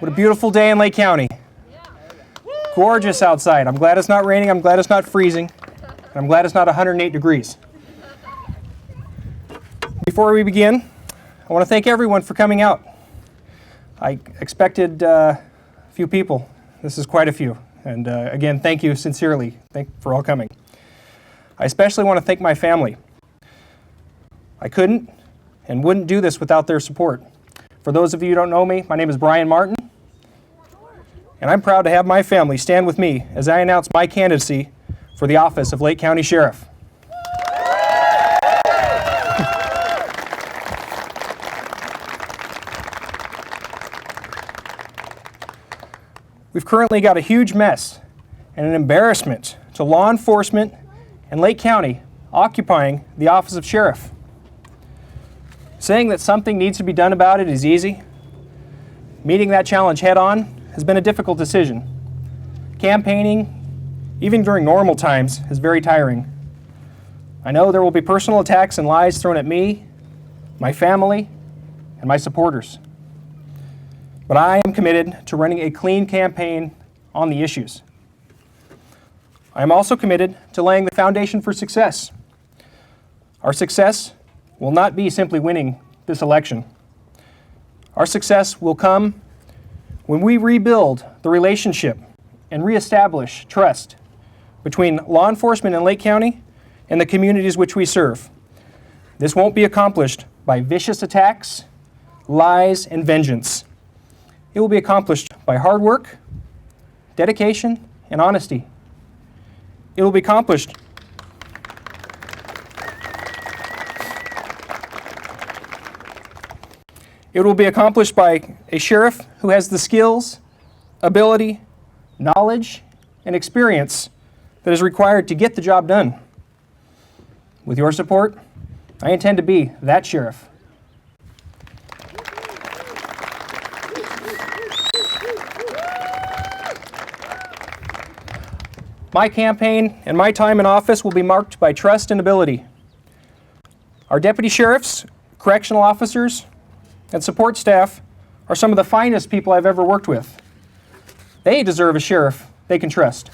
What a beautiful day in Lake County. Gorgeous outside. I'm glad it's not raining. I'm glad it's not freezing. And I'm glad it's not 108 degrees. Before we begin, I want to thank everyone for coming out. I expected a few people. This is quite a few. And again, thank you sincerely. Thank you for all coming. I especially want to thank my family. I couldn't and wouldn't do this without their support. For those of you who don't know me, my name is Brian Martin, and I'm proud to have my family stand with me as I announce my candidacy for the office of Lake County Sheriff. We've currently got a huge mess and an embarrassment to law enforcement and Lake County occupying the office of sheriff. Saying that something needs to be done about it is easy. Meeting that challenge head on has been a difficult decision. Campaigning, even during normal times, is very tiring. I know there will be personal attacks and lies thrown at me, my family, and my supporters. But I am committed to running a clean campaign on the issues. I am also committed to laying the foundation for success. Our success will not be simply winning this election. Our success will come when we rebuild the relationship and reestablish trust between law enforcement in Lake County and the communities which we serve. This won't be accomplished by vicious attacks, lies, and vengeance. It will be accomplished by hard work, dedication, and honesty. It will be accomplished by a sheriff who has the skills, ability, knowledge, and experience that is required to get the job done. With your support, I intend to be that sheriff. My campaign and my time in office will be marked by trust and ability. Our deputy sheriffs, correctional officers, and support staff are some of the finest people I've ever worked with. They deserve a sheriff they can trust.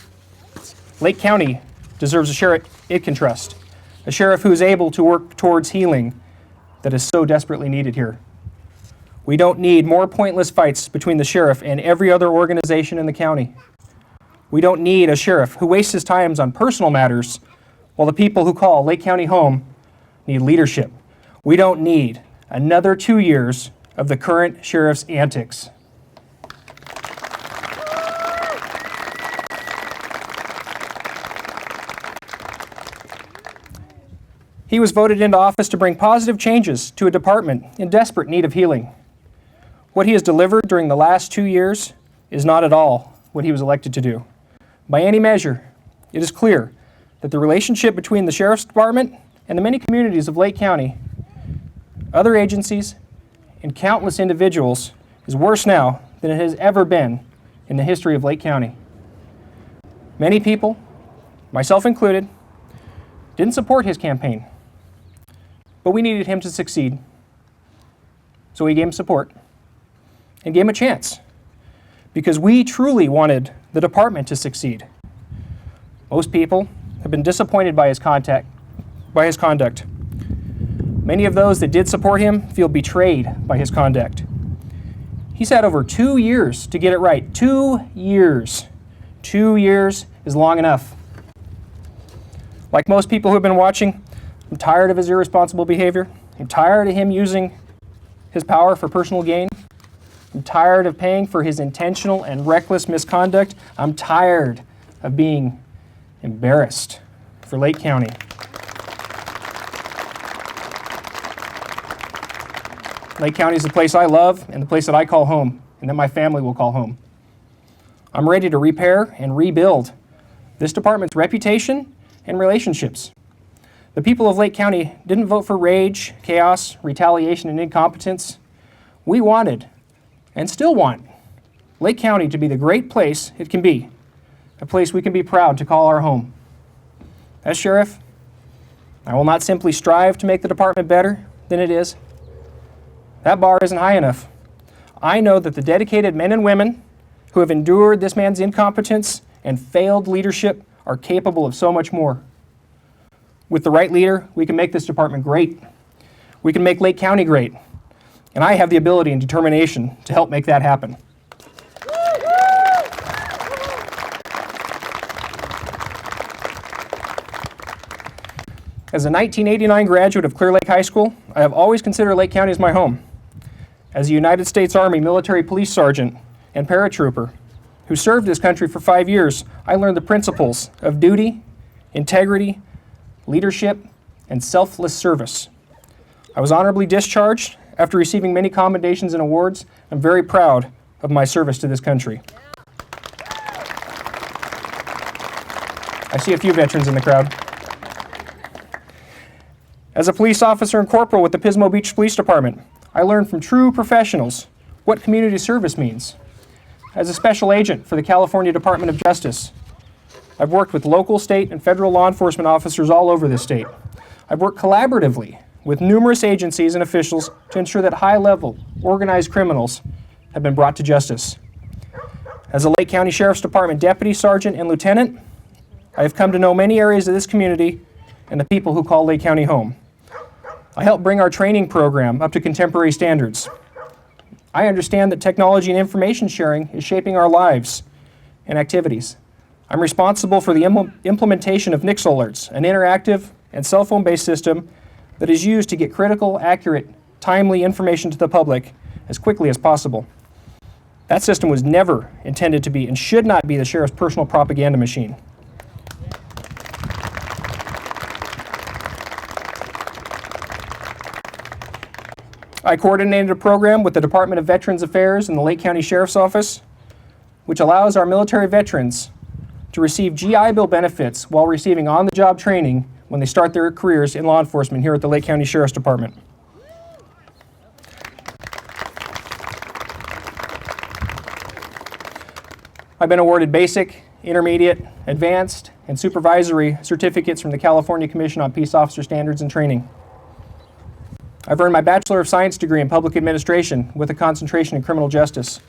Lake County deserves a sheriff it can trust. A sheriff who is able to work towards healing that is so desperately needed here. We don't need more pointless fights between the sheriff and every other organization in the county. We don't need a sheriff who wastes his time on personal matters while the people who call Lake County home need leadership. We don't need another 2 years of the current sheriff's antics. He was voted into office to bring positive changes to a department in desperate need of healing. What he has delivered during the last 2 years is not at all what he was elected to do. By any measure, it is clear that the relationship between the Sheriff's Department and the many communities of Lake County, other agencies, and countless individuals is worse now than it has ever been in the history of Lake County. Many people, myself included, didn't support his campaign, but we needed him to succeed. So we gave him support and gave him a chance because we truly wanted the department to succeed. Most people have been disappointed by his conduct. Many of those that did support him feel betrayed by his conduct. He's had over 2 years to get it right. 2 years. 2 years is long enough. Like most people who have been watching, I'm tired of his irresponsible behavior. I'm tired of him using his power for personal gain. I'm tired of paying for his intentional and reckless misconduct. I'm tired of being embarrassed for Lake County. Lake County is the place I love and the place that I call home and that my family will call home. I'm ready to repair and rebuild this department's reputation and relationships. The people of Lake County didn't vote for rage, chaos, retaliation, and incompetence. We wanted, and still want, Lake County to be the great place it can be, a place we can be proud to call our home. As sheriff, I will not simply strive to make the department better than it is. That bar isn't high enough. I know that the dedicated men and women who have endured this man's incompetence and failed leadership are capable of so much more. With the right leader, we can make this department great. We can make Lake County great. And I have the ability and determination to help make that happen. As a 1989 graduate of Clear Lake High School, I have always considered Lake County as my home. As a United States Army military police sergeant and paratrooper who served this country for 5 years, I learned the principles of duty, integrity, leadership, and selfless service. I was honorably discharged after receiving many commendations and awards. I'm very proud of my service to this country. I see a few veterans in the crowd. As a police officer and corporal with the Pismo Beach Police Department, I learned from true professionals what community service means. As a special agent for the California Department of Justice, I've worked with local, state, and federal law enforcement officers all over the state. I've worked collaboratively with numerous agencies and officials to ensure that high-level, organized criminals have been brought to justice. As a Lake County Sheriff's Department Deputy Sergeant and Lieutenant, I have come to know many areas of this community and the people who call Lake County home. I help bring our training program up to contemporary standards. I understand that technology and information sharing is shaping our lives and activities. I'm responsible for the implementation of Nix Alerts, an interactive and cell phone-based system that is used to get critical, accurate, timely information to the public as quickly as possible. That system was never intended to be and should not be the sheriff's personal propaganda machine. I coordinated a program with the Department of Veterans Affairs and the Lake County Sheriff's Office, which allows our military veterans to receive GI Bill benefits while receiving on-the-job training when they start their careers in law enforcement here at the Lake County Sheriff's Department. I've been awarded basic, intermediate, advanced, and supervisory certificates from the California Commission on Peace Officer Standards and Training. I've earned my Bachelor of Science degree in Public Administration with a concentration in criminal justice.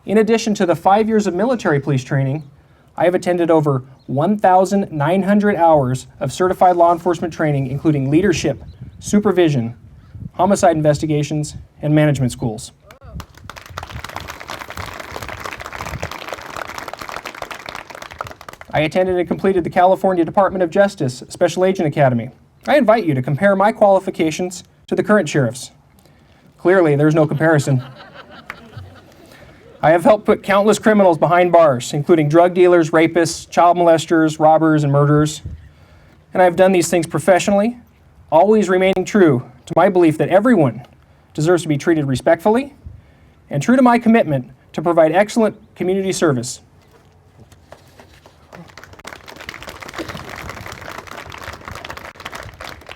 In addition to the 5 years of military police training, I have attended over 1,900 hours of certified law enforcement training, including leadership, supervision, homicide investigations, and management schools. I attended and completed the California Department of Justice Special Agent Academy. I invite you to compare my qualifications to the current sheriff's. Clearly, there's no comparison. I have helped put countless criminals behind bars, including drug dealers, rapists, child molesters, robbers, and murderers. And I've done these things professionally, always remaining true to my belief that everyone deserves to be treated respectfully, and true to my commitment to provide excellent community service.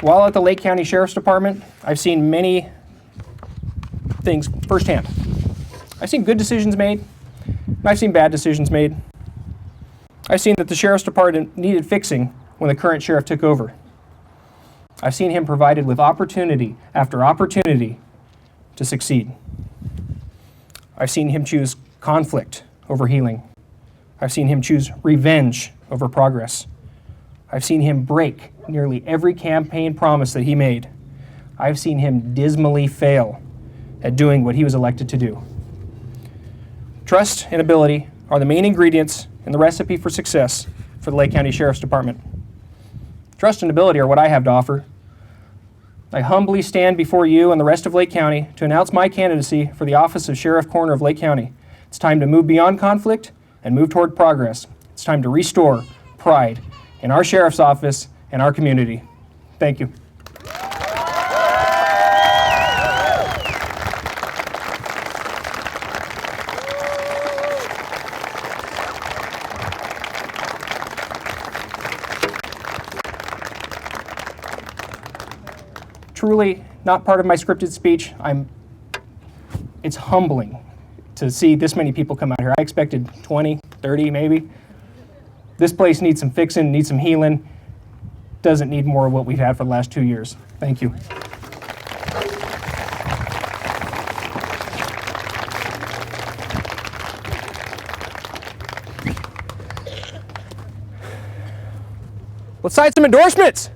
While at the Lake County Sheriff's Department, I've seen many things firsthand. I've seen good decisions made, and I've seen bad decisions made. I've seen that the Sheriff's Department needed fixing when the current sheriff took over. I've seen him provided with opportunity after opportunity to succeed. I've seen him choose conflict over healing. I've seen him choose revenge over progress. I've seen him break nearly every campaign promise that he made. I've seen him dismally fail at doing what he was elected to do. Trust and ability are the main ingredients in the recipe for success for the Lake County Sheriff's Department. Trust and ability are what I have to offer. I humbly stand before you and the rest of Lake County to announce my candidacy for the office of Sheriff Coroner of Lake County. It's time to move beyond conflict and move toward progress. It's time to restore pride in our sheriff's office and our community. Thank you. Truly not part of my scripted speech. It's humbling to see this many people come out here. I expected 20, 30 maybe. This place needs some fixing, needs some healing. Doesn't need more of what we've had for the last 2 years. Thank you. Let's sign some endorsements.